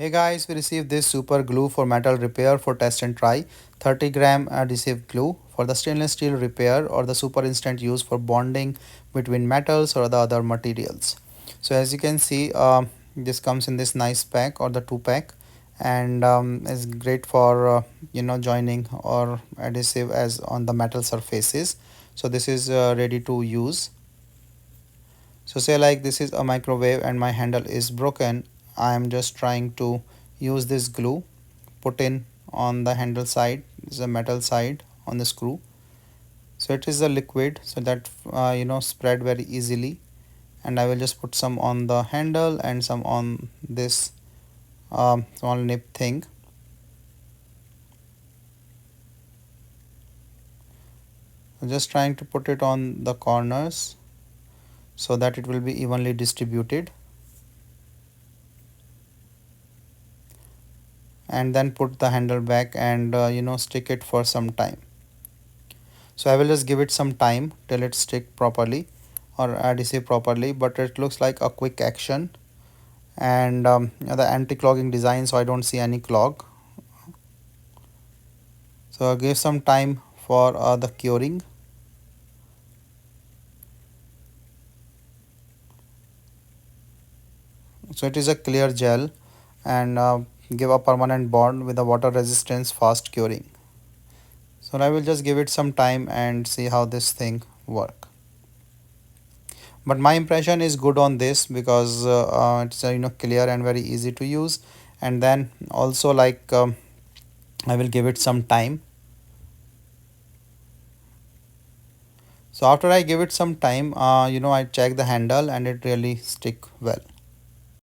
Hey guys, we received this super glue for metal repair for test and try. 30-gram adhesive glue for the stainless steel repair or the super instant use for bonding between metals or the other materials. So as you can see, this comes in this nice pack or the two pack, and is great for joining or adhesive as on the metal surfaces. So this is ready to use. So say like this is a microwave and my handle is broken. I am just trying to use this glue, put in on the handle side, is a metal side on the screw. So it is a liquid, so that spread very easily. And I will just put some on the handle and some on this small nip thing. I'm just trying to put it on the corners so that it will be evenly distributed. And then put the handle back and stick it for some time. So I will just give it some time till it stick properly or adhesive properly, but it looks like a quick action. And the anti-clogging design, so I don't see any clog. So I'll give some time for the curing. So it is a clear gel, and give a permanent bond with a water resistance fast curing. So I will just give it some time and see how this thing work. But my impression is good on this because it's clear and very easy to use. And then also like I will give it some time. So after I give it some time, I check the handle and it really stick well.